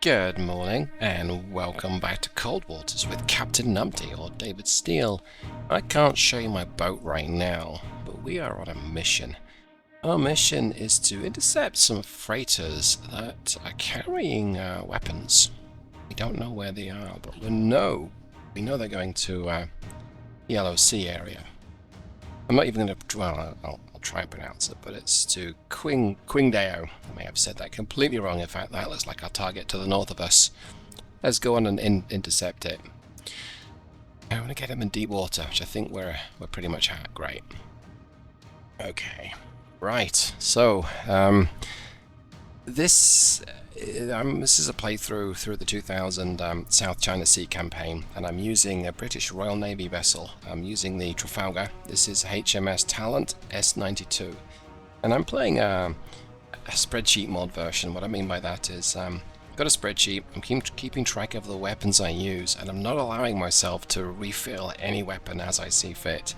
Good morning, and welcome back to Cold Waters with Captain Numpty, or David Steele. I can't show you my boat right now, but we are on a mission. Our mission is to intercept some freighters that are carrying weapons. We don't know where they are, but we know they're going to Yellow Sea area. I'm not even going to, well, I'll try and pronounce it, but it's to Qingdao. I may have said that completely wrong. In fact, that looks like our target to the north of us. Let's go on and intercept it. I want to get him in deep water, which I think we're pretty much at. Great. Okay. Right. So, this is a playthrough through the 2000 South China Sea campaign, and I'm using a British Royal Navy vessel. I'm using the Trafalgar. This is HMS Talent S92, and I'm playing a spreadsheet mod version. What I mean by that is I've got a spreadsheet. I'm keeping track of the weapons I use, and I'm not allowing myself to refill any weapon as I see fit,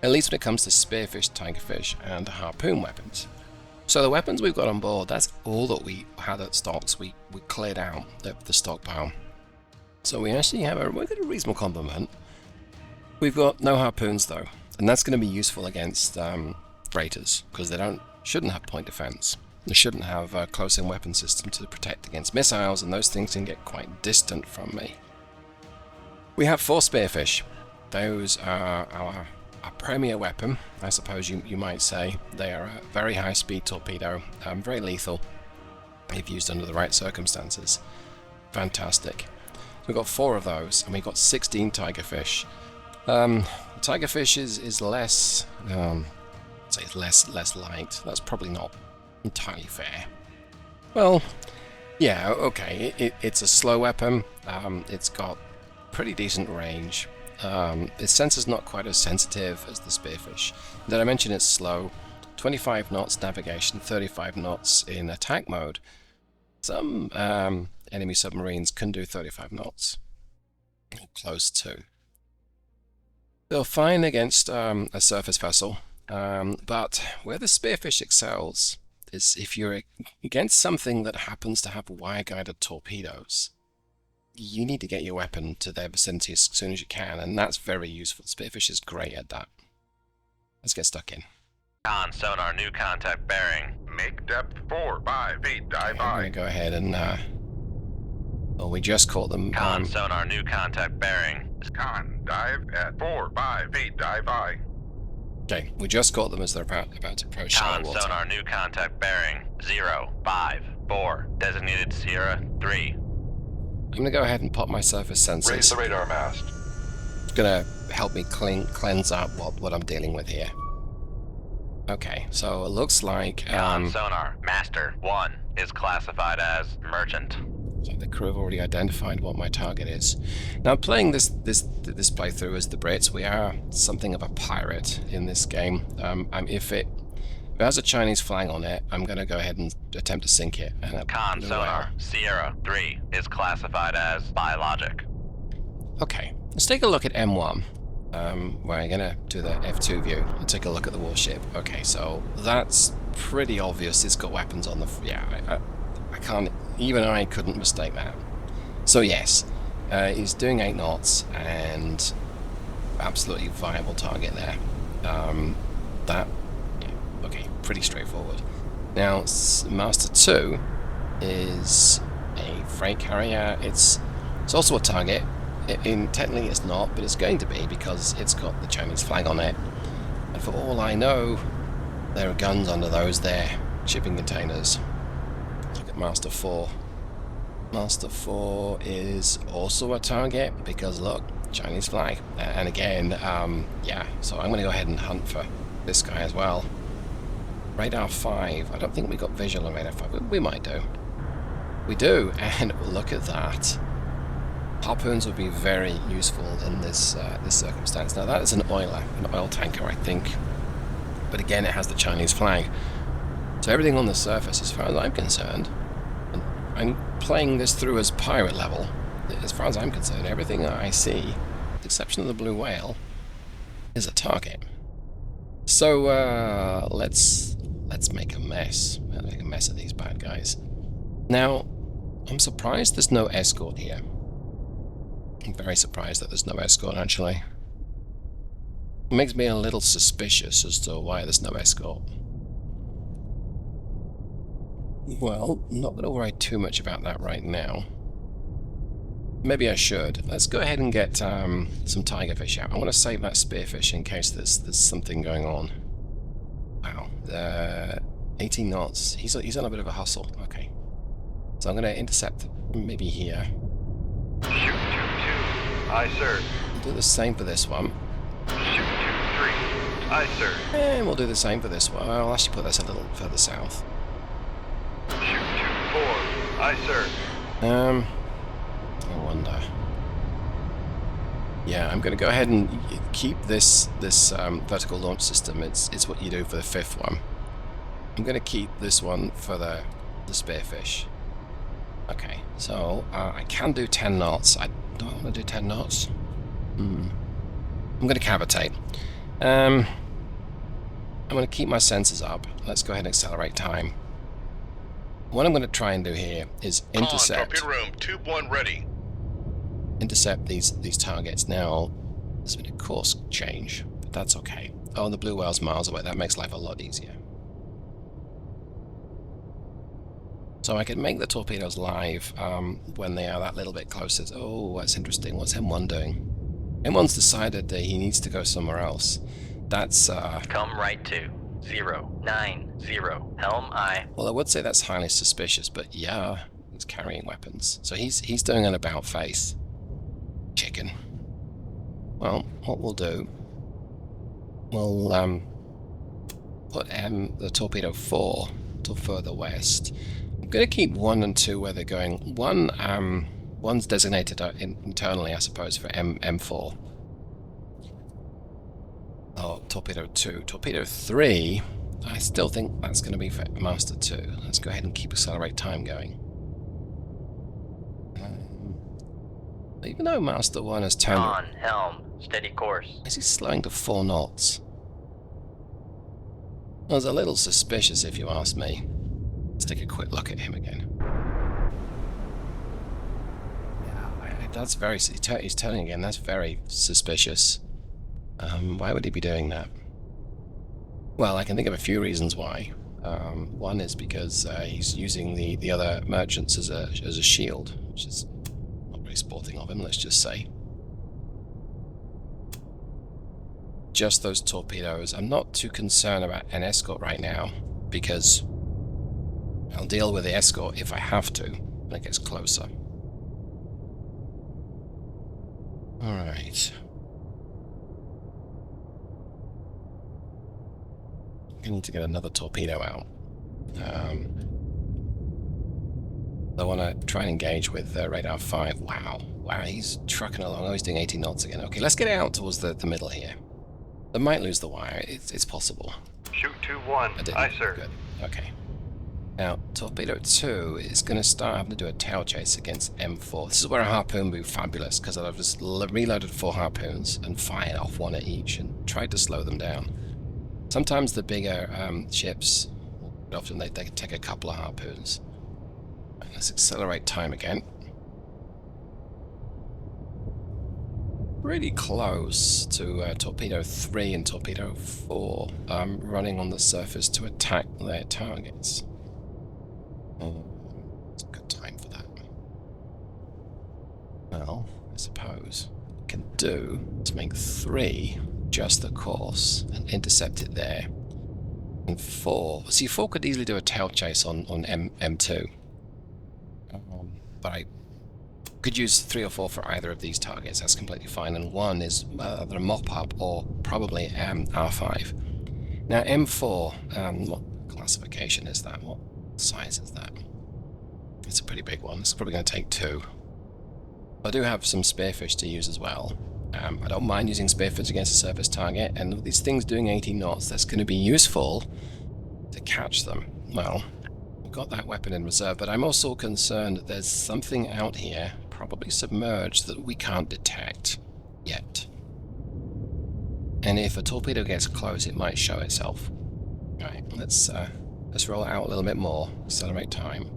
at least when it comes to spearfish, tigerfish, and harpoon weapons. So the weapons we've got on board, that's all that we had at stocks. We cleared out the stockpile. So we actually have we've got a reasonable complement. We've got no harpoons though, and that's going to be useful against freighters, because they shouldn't have point defense. They shouldn't have a close-in weapon system to protect against missiles, and those things can get quite distant from me. We have 4 spearfish. Those are our premier weapon, I suppose you might say. They are a very high speed torpedo, very lethal if used under the right circumstances. Fantastic. We've got 4 of those, and we've got 16 tigerfish. Tigerfish is less, say it's less light. That's probably not entirely fair. Well, yeah, okay. It's a slow weapon. It's got pretty decent range. Its sensor's not quite as sensitive as the spearfish. Did I mention it's slow? 25 knots navigation, 35 knots in attack mode. Some enemy submarines can do 35 knots. Close to. They're fine against a surface vessel, but where the spearfish excels is if you're against something that happens to have wire-guided torpedoes. You need to get your weapon to their vicinity as soon as you can, and that's very useful. Spearfish is great at that. Let's get stuck in. On sonar, new contact bearing. Make depth 4-5 feet, dive Okay, I'm high. going to go ahead and, well, we just caught them. Con sonar, new contact bearing. Con, dive at 4-5 feet, dive high. Okay, we just caught them as they're about to approach shallow Con water. sonar, new contact bearing. 054. Designated Sierra 3. I'm going to go ahead and pop my surface sensors. Raise the radar mast. It's going to help me cleanse up what I'm dealing with here. Okay, so it looks like Con sonar, Master 1 is classified as merchant. so the crew have already identified what my target is. Now, playing this playthrough as the Brits, we are something of a pirate in this game. If it has a Chinese flag on it, I'm going to go ahead and attempt to sink it. And Con sonar, Sierra 3 is classified as biologic. Okay, let's take a look at M1. We're going to do the F2 view and take a look at the warship. Okay, so that's pretty obvious. It's got weapons on the... Yeah, I can't... Even I couldn't mistake that. So yes, he's doing 8 knots and absolutely viable target there. Okay, pretty straightforward. Now, Master 2 is a freight carrier. It's also a target. Technically it's not, but it's going to be because it's got the Chinese flag on it. And for all I know, there are guns under those there, shipping containers. Look at Master 4. Master 4 is also a target because look, Chinese flag. And again, yeah, so I'm going to go ahead and hunt for this guy as well. Radar 5, I don't think we got visual on Radar 5, we might do. We do, and look at that. Harpoons would be very useful in this circumstance. Now that is an oiler, an oil tanker, I think. But again, it has the Chinese flag. So everything on the surface, as far as I'm concerned, and I'm playing this through as pirate level, as far as I'm concerned, everything that I see, with the exception of the blue whale, is a target. So let's make a mess. Let's make a mess of these bad guys. Now, I'm surprised there's no escort here. I'm very surprised that there's no escort, actually. It makes me a little suspicious as to why there's no escort. Well, I'm not going to worry too much about that right now. Maybe I should. Let's go ahead and get some tigerfish out. I want to save that spearfish in case there's something going on. Wow. 18 knots. He's on a bit of a hustle. Okay. So I'm going to intercept maybe here. Shoot 2-2. Aye, sir. We'll do the same for this one. Shoot 2-3. Aye, sir. And we'll do the same for this one. I'll actually put this a little further south. Shoot 2-4. Aye, sir. I wonder. Yeah, I'm going to go ahead and keep this vertical launch system. It's what you do for the 5th one. I'm going to keep this one for the spearfish. Okay, so I can do 10 knots. I don't want to do 10 knots. I'm going to cavitate. I'm going to keep my sensors up. Let's go ahead and accelerate time. What I'm going to try and do here is intercept. Torpedo room, tube 1 ready. Intercept these targets. Now, there's been a course change, but that's okay. Oh, the blue whale's miles away. That makes life a lot easier. So I can make the torpedoes live when they are that little bit closer. Oh, that's interesting. What's M1 doing? M1's decided that he needs to go somewhere else. That's Come right to 090 helm I. well, I would say that's highly suspicious, but yeah, he's carrying weapons. So he's doing an about face. Chicken. Well, what we'll do, we'll put the torpedo 4 to further west. I'm going to keep 1 and 2 where they're going. One's designated internally, I suppose, for M4. Oh, torpedo 2. Torpedo 3, I still think that's going to be for Master 2. Let's go ahead and keep accelerate time going. Even though Master 1 has turned... On helm, steady course. Is he slowing to 4 knots? I was a little suspicious, if you ask me. Let's take a quick look at him again. Yeah, that's very... He's turning again. That's very suspicious. Why would he be doing that? Well, I can think of a few reasons why. One is because he's using the other merchants as a shield, which is not very sporting of him, let's just say. Just those torpedoes. I'm not too concerned about an escort right now, because I'll deal with the escort if I have to when it gets closer. Alright. I need to get another torpedo out. I want to try and engage with radar 5. Wow, he's trucking along. Oh, he's doing 80 knots again. Okay, let's get out towards the middle here. I might lose the wire. It's possible. Shoot 2-1. Aye, sir. Good. Okay. Now, torpedo 2 is going to start having to do a tail chase against M4. This is where a harpoon would be fabulous, because I've just reloaded 4 harpoons and fired off 1 at each and tried to slow them down. Sometimes the bigger ships, often they take a couple of harpoons. Right, let's accelerate time again. Really close to torpedo 3 and torpedo 4 running on the surface to attack their targets. It's a good time for that. Well, I suppose what I can do is make 3 just the course and intercept it there. And 4, see, 4 could easily do a tail chase on M2. But I could use 3 or 4 for either of these targets. That's completely fine. And 1 is either a mop-up or probably R5. Now M4, what classification is that? What size is that? It's a pretty big one. It's probably going to take 2. I do have some spearfish to use as well. I don't mind using spearfish against a surface target, and with these things doing 80 knots, that's going to be useful to catch them. Well, we've got that weapon in reserve, but I'm also concerned that there's something out here, probably submerged, that we can't detect yet. And if a torpedo gets close, it might show itself. Right, let's roll it out a little bit more, accelerate time.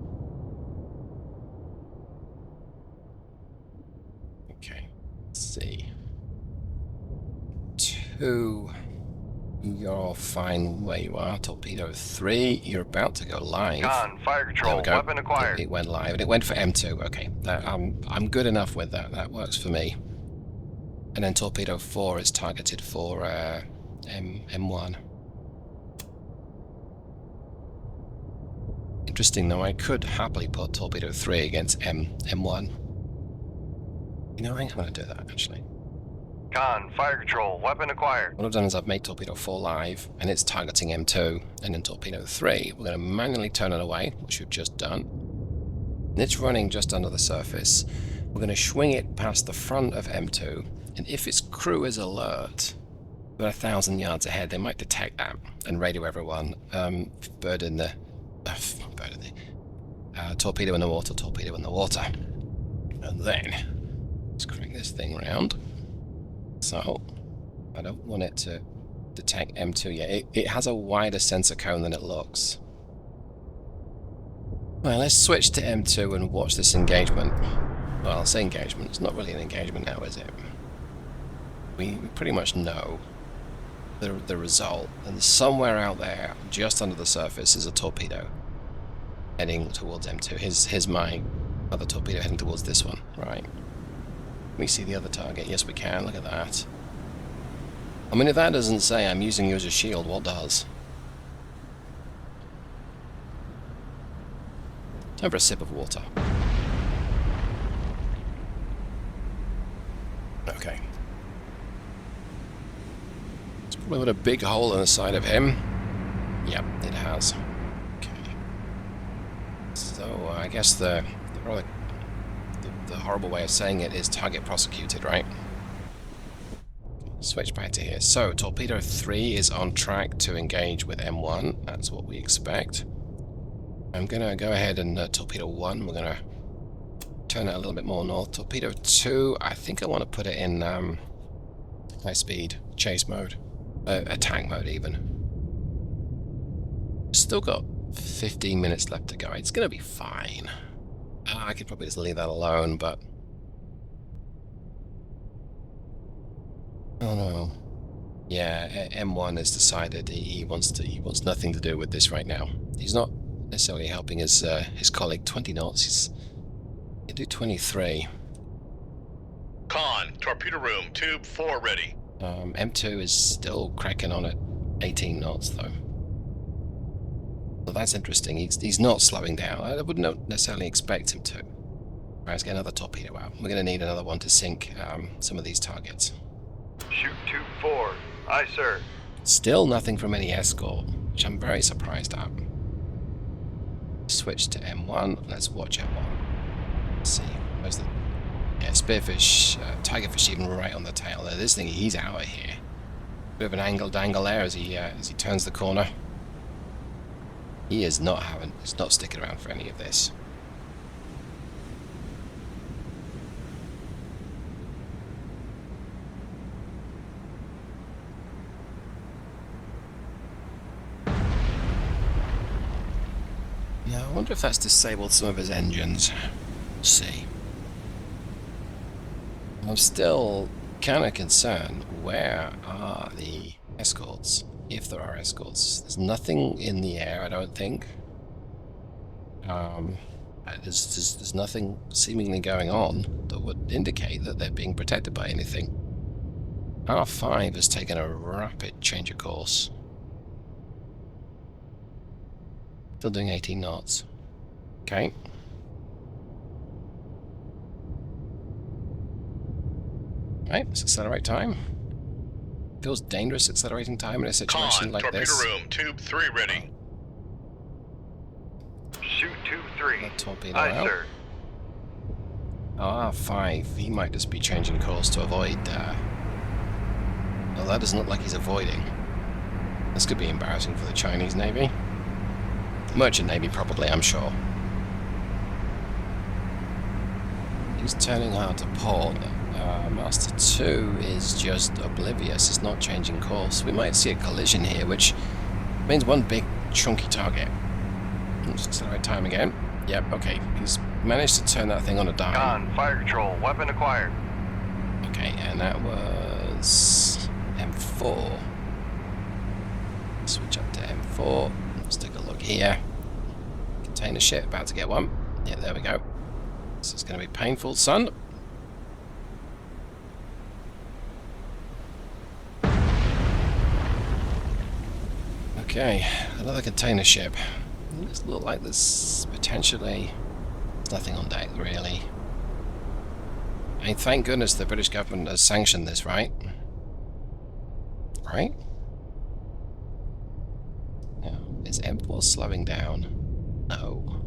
see. 2. You're fine where you are. Torpedo 3, you're about to go live. Con, fire There control, we go. weapon acquired. It went live, and it went for M2. Okay, I'm good enough with that. That works for me. And then torpedo 4 is targeted for M1. Interesting though, I could happily put torpedo 3 against M1. You know, I'm going to do that actually. Con, fire control, weapon acquired. What I've done is I've made torpedo 4 live, and it's targeting M2, and then torpedo 3, we're going to manually turn it away, which we've just done. And it's running just under the surface. We're going to swing it past the front of M2, and if its crew is alert, about 1,000 yards ahead, they might detect that and radio everyone. Torpedo in the water, torpedo in the water. And then, let's crank this thing round. So, I don't want it to detect M2 yet. It has a wider sensor cone than it looks. Well, let's switch to M2 and watch this engagement. Well, I'll say engagement. It's not really an engagement now, is it? We pretty much know the result. And somewhere out there, just under the surface, is a torpedo heading towards M2. Here's my other torpedo heading towards this one. Right. Can we see the other target? Yes, we can. Look at that. I mean, if that doesn't say I'm using you as a shield, what does? Time for a sip of water. Okay. It's probably got a big hole in the side of him. Yep, it has. Okay. So, I guess the horrible way of saying it is target prosecuted, right? Switch back to here. So, torpedo 3 is on track to engage with M1. That's what we expect. I'm going to go ahead and torpedo 1. We're going to turn it a little bit more north. Torpedo 2, I think I want to put it in high speed chase mode. Attack mode, even. Still got 15 minutes left to go. It's going to be fine. I could probably just leave that alone, but... Oh no. Yeah, M1 has decided he wants nothing to do with this right now. He's not necessarily helping his colleague. 20 knots. He'll do 23. Con, torpedo room, tube 4 ready. M2 is still cracking on at 18 knots though. So that's interesting. He's not slowing down. I would not necessarily expect him to. Right, let's get another torpedo out. We're going to need another one to sink some of these targets. Shoot tube 4. Aye, sir. Still nothing from any escort, which I'm very surprised at. Switch to M1. Let's watch M1. Let's see. Where's the... Yeah, spearfish, tigerfish even right on the tail there. This thing, he's out of here. Bit of an angle-dangle there as he turns the corner. He is not he's not sticking around for any of this. Yeah, I wonder if that's disabled some of his engines. Let's see. I'm still kind of concerned. Where are the escorts? If there are escorts. There's nothing in the air, I don't think. There's nothing seemingly going on that would indicate that they're being protected by anything. R5 has taken a rapid change of course. Still doing 18 knots. Okay. Right, let's accelerate time. Feels dangerous accelerating time in a situation Con, like torpedo this. room, tube 3 ready. Shoot tube 3. That torpedo Aye, out. sir. R5, he might just be changing course to avoid... Well, that doesn't look like he's avoiding. This could be embarrassing for the Chinese Navy. Merchant Navy, probably, I'm sure. He's turning hard to port. Master 2 is just oblivious. It's not changing course. We might see a collision here, which means one big chunky target. Let's accelerate time again. Yep, okay. He's managed to turn that thing on a dime. Con, fire control, weapon acquired. Okay. Okay, and that was M4. Switch up to M4. Let's take a look here. Container ship, about to get one. Yeah, there we go. This is going to be painful, son. Okay, another container ship. It looks a little like there's potentially nothing on deck, really. I mean, thank goodness the British government has sanctioned this, right? Right? Now, is M4 slowing down? No.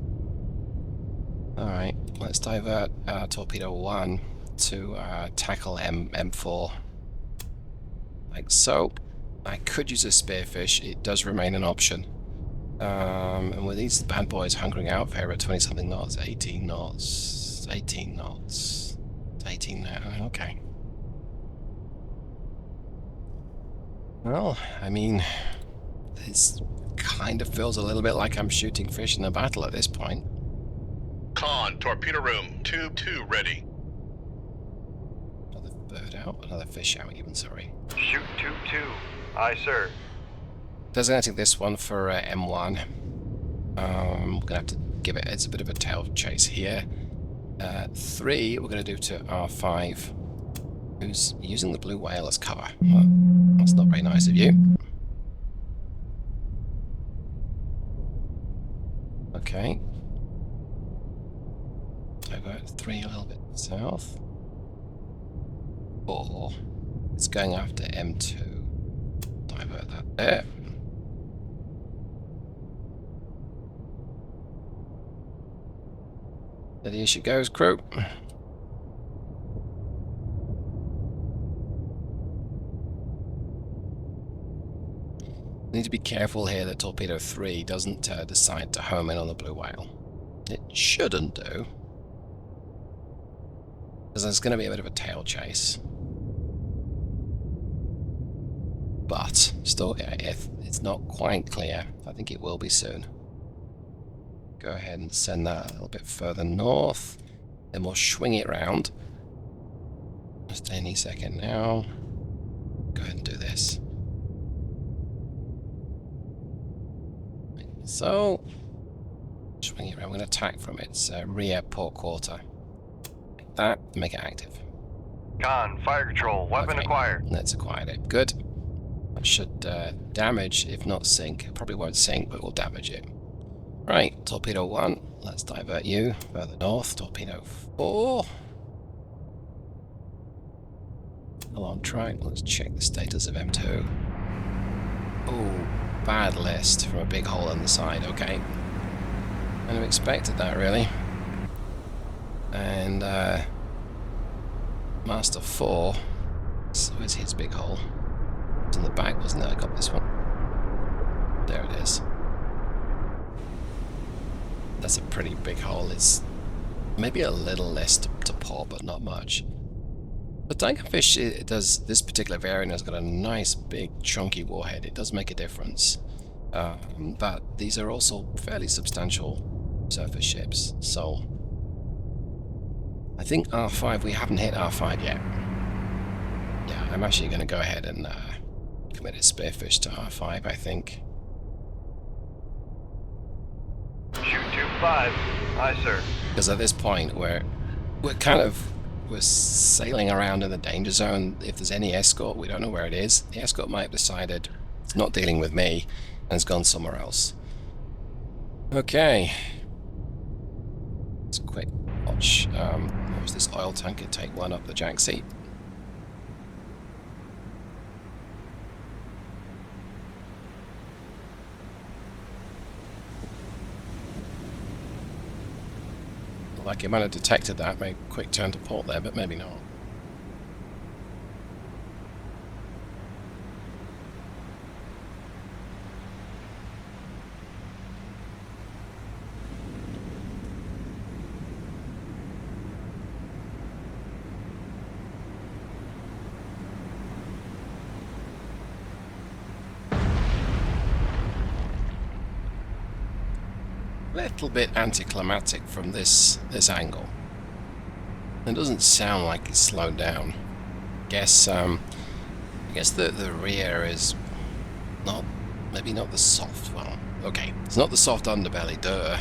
Alright, let's divert Torpedo 1 to tackle M4. Like so. I could use a spearfish, it does remain an option. And with these bad boys hunkering out there at 20 something knots, 18 knots, 18 knots, 18 now, okay. Well, I mean, this kind of feels a little bit like I'm shooting fish in a battle at this point. Con, torpedo room, tube 2 ready. Another bird out, another fish out even, sorry. Shoot tube 2. Aye, sir. Designating this one for M1. We're gonna have to give it, it's a bit of a tail chase here. 3 we're gonna do to R5, who's using the blue whale as cover. Well, that's not very nice of you. Okay. Divert 3 a little bit south. 4. It's going after M2. Divert that there. Steady as she goes, crew. Need to be careful here that Torpedo 3 doesn't decide to home in on the blue whale. It shouldn't do. Because there's going to be a bit of a tail chase. But still, it's not quite clear. I think it will be soon. Go ahead and send that a little bit further north. Then we'll swing it round. Just any second now. Go ahead and do this. So, swing it around. We're going to attack from its rear port quarter. Like that, make it active. Con, fire control, weapon acquired. Let's acquire it. Good. That should damage, if not sink. It probably won't sink, but will damage it. Right, Torpedo 1, let's divert you further north. Torpedo 4. Still on track. Let's check the status of M2. Oh, bad list from a big hole in the side. Okay. Kind of expected that, really. And Master 4. So where's his big hole? It's in the back, wasn't it? I got this one. There it is. That's a pretty big hole. It's maybe a little less to pour, but not much. But Tigerfish, it does, this particular variant has got a nice big chunky warhead. It does make a difference. But these are also fairly substantial surface ships, so I think R5, we haven't hit R5 yet. Yeah, I'm actually going to go ahead and commit a spearfish to R5, I think. Shoot tube 5. Aye, sir. Because at this point, we're sailing around in the danger zone. If there's any escort, we don't know where it is. The escort might have decided it's not dealing with me and has gone somewhere else. Okay. Let's quick watch. What was this oil tanker? Take one up the jack seat. Like it might have detected that, made a quick turn to port there, but maybe not. Little bit anticlimactic from this angle. It doesn't sound like it's slowed down. guess the rear is not, maybe not the soft, well, okay, it's not the soft underbelly, duh.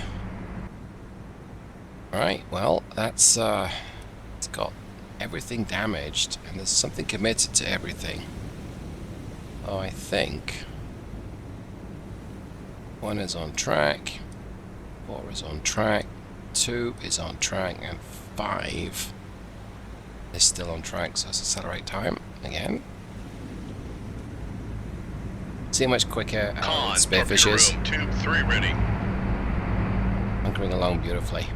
Alright, well, that's, it's got everything damaged, and there's something committed to everything. Oh, I think 1 is on track, 4 is on track, 2 is on track, and 5 is still on track, so let's accelerate time again. See how much quicker Con, Spearfish torpedo is. room, tube 3 ready. Bunkering along beautifully.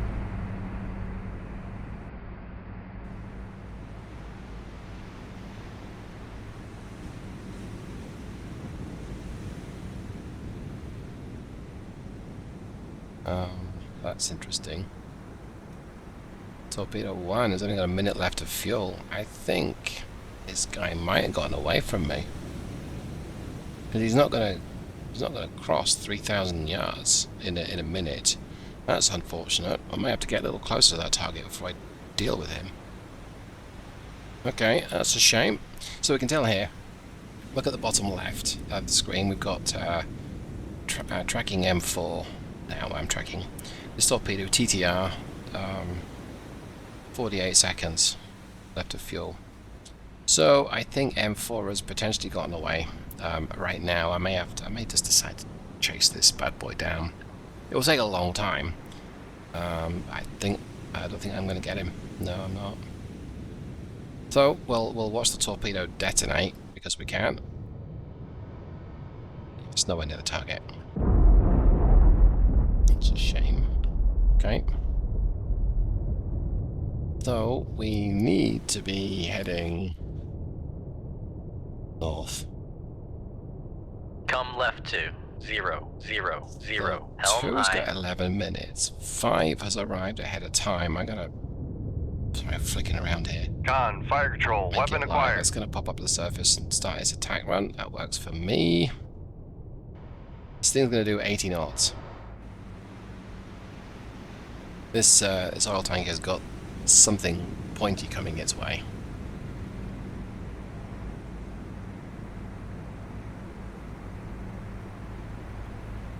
That's interesting. Torpedo 1 has only got a minute left of fuel. I think this guy might have gotten away from me. Because he's not gonna cross 3,000 yards in a minute. That's unfortunate. I may have to get a little closer to that target before I deal with him. Okay, that's a shame. So we can tell here. Look at the bottom left of the screen. We've got tracking M4. Now I'm tracking this torpedo TTR. 48 seconds left of fuel. So I think M4 has potentially gotten away. Right now, I may just decide to chase this bad boy down. It will take a long time. I don't think I'm going to get him. No, I'm not. So we'll watch the torpedo detonate because we can. It's nowhere near the target. It's a shame. Okay. So we need to be heading north. Come left to 0, 0, 0. Helm 2's high. got 11 minutes. 5 has arrived ahead of time. I'm gonna try flicking around here. Con, fire control, Make weapon it live. acquired. It's gonna pop up to the surface and start its attack run. That works for me. This thing's gonna do 80 knots. This oil tank has got something pointy coming its way.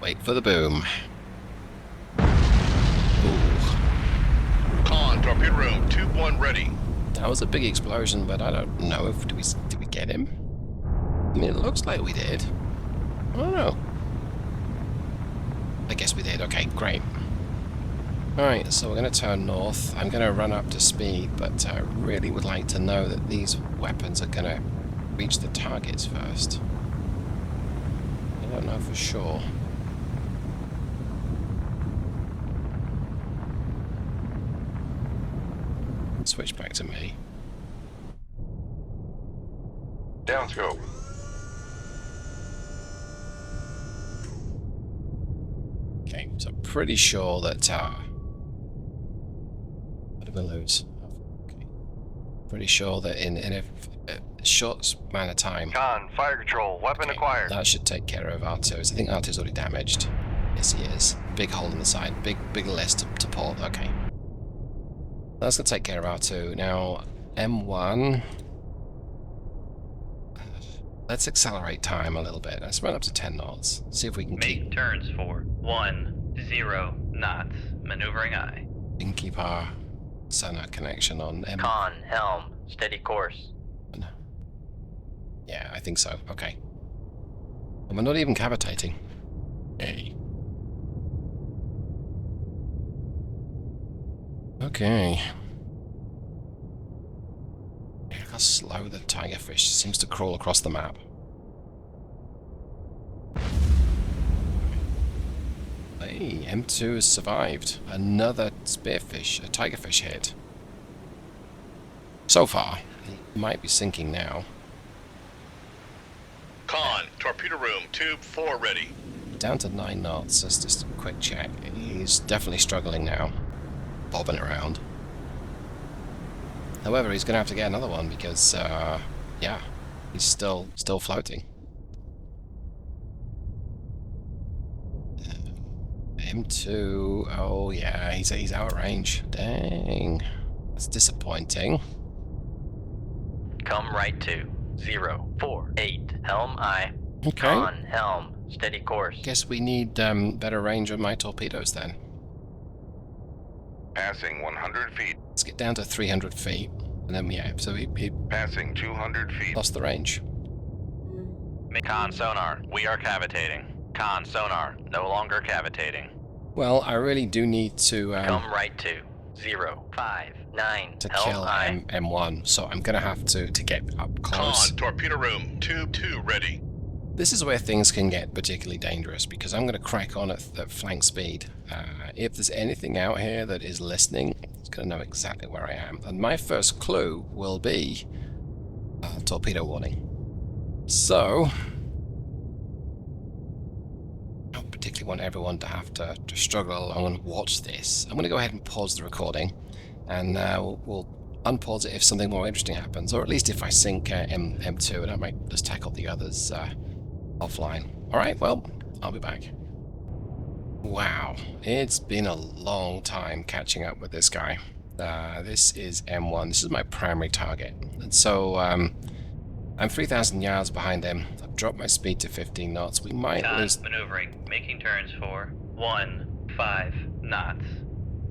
Wait for the boom. Ooh, Con, torpedo room, tube 1 ready. that was a big explosion, but I don't know if did we get him? I mean, it looks like we did. I don't know. I guess we did. Okay, great. Alright, so we're going to turn north. I'm going to run up to speed, but I really would like to know that these weapons are going to reach the targets first. I don't know for sure. Switch back to me. Down scope. Okay, so I'm pretty sure that what did we lose? Okay. Pretty sure that in a short span of time, Con, fire control, weapon acquired. that should take care of R2's. I think R2's already damaged. Yes, he is. Big hole in the side. Big list to port. Okay. That's going to take care of R2. Now, M1. Let's accelerate time a little bit. Let's run up to 10 knots. See if we can Make turns for 1, 0 knots. Maneuvering aye. keep our sonar connection on M. Con, helm, steady course. Yeah, I think so. Okay. And we're not even cavitating. Hey. Okay. Look how slow the tigerfish seems to crawl across the map. Hey, M2 has survived. Another spearfish, a tigerfish hit. So far, he might be sinking now. Con, torpedo room, tube 4 ready. Down to 9 knots. That's just a quick check. He's definitely struggling now, bobbing around. However, he's going to have to get another one because, yeah, he's still floating. M2, oh yeah, he's out of range. Dang, that's disappointing. Come right to 048. Helm I. Okay. Con, helm, steady course. Guess we need better range on my torpedoes then. Passing 100 feet. Let's get down to 300 feet. And then, yeah, so he Passing 200 feet. lost the range. Con sonar, we are cavitating. Con sonar, no longer cavitating. Well, I really do need to Come right to 059. Helm kill I. M1, so I'm gonna have to get up close. Con, torpedo room, tube 2 ready. This is where things can get particularly dangerous because I'm gonna crack on at flank speed. If there's anything out here that is listening, it's gonna know exactly where I am. And my first clue will be torpedo warning. So, I don't particularly want everyone to have to struggle along and watch this. I'm going to go ahead and pause the recording, and we'll unpause it if something more interesting happens, or at least if I sink M2, and I might just tackle the others offline. Alright, well, I'll be back. Wow, it's been a long time catching up with this guy. This is M1, this is my primary target, and so I'm 3,000 yards behind him. I've dropped my speed to 15 knots. We might lose. Maneuvering, making turns for 15 knots.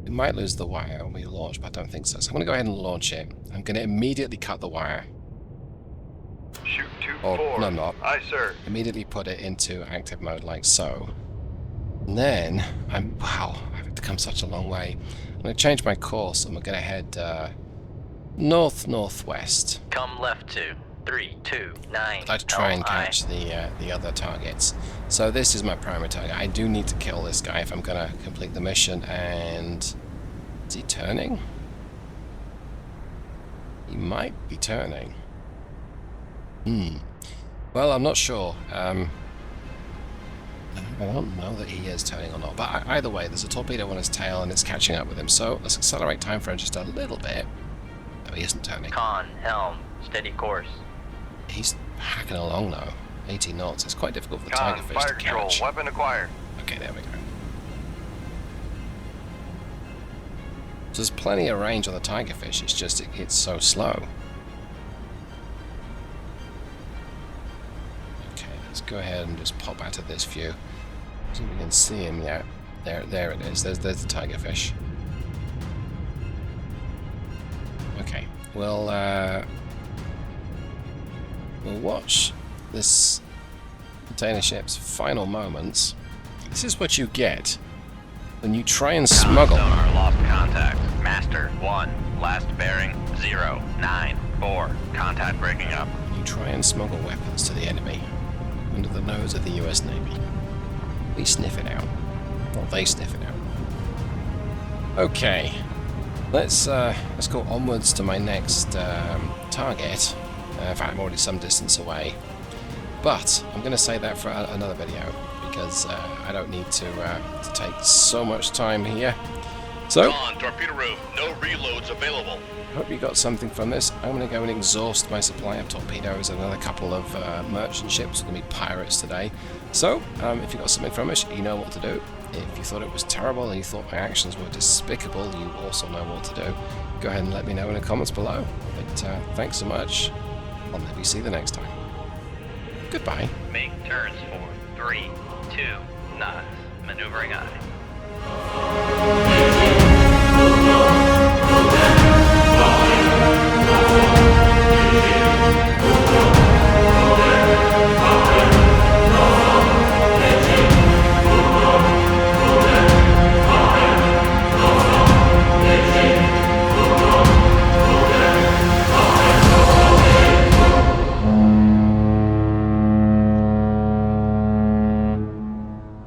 We might lose the wire when we launch, but I don't think so. So I'm going to go ahead and launch it. I'm going to immediately cut the wire. Shoot Or 2-4. no, not. Aye, sir. Immediately put it into active mode, like so. And then wow, I've come such a long way. I'm going to change my course, and we're going to head north-northwest. Come left to 329. I'd like to try and Helm I. catch the other targets. So this is my primary target. I do need to kill this guy if I'm going to complete the mission. And is he turning? He might be turning. Well, I'm not sure. I don't know that he is turning or not. But either way, there's a torpedo on his tail and it's catching up with him. So let's accelerate time frame just a little bit. No, he isn't turning. Con, helm, steady course. He's hacking along now. 80 knots. It's quite difficult for the Con, tigerfish fire to control, catch. weapon acquired. Okay, there we go. So there's plenty of range on the tigerfish. It's just it's so slow. Okay, let's go ahead and just pop out of this view. See if we can see him yet. There it is. There's the tigerfish. Okay, we'll watch this container ship's final moments. This is what you get when you try and smuggle. Sonar lost contact. Master 1. Last bearing 094. Contact breaking up. You try and smuggle weapons to the enemy under the nose of the US Navy. We sniff it out. Well, they sniff it out. Okay, let's go onwards to my next target. In fact, I'm already some distance away. But I'm going to save that for another video because I don't need to take so much time here. So, Con, torpedo room, no reloads available. hope you got something from this. I'm going to go and exhaust my supply of torpedoes and another couple of merchant ships. We're going to be pirates today. So, if you got something from us, you know what to do. If you thought it was terrible and you thought my actions were despicable, you also know what to do. Go ahead and let me know in the comments below. But thanks so much. I'll maybe see you the next time. Goodbye. Make turns for 3-2 knots. Maneuvering aye.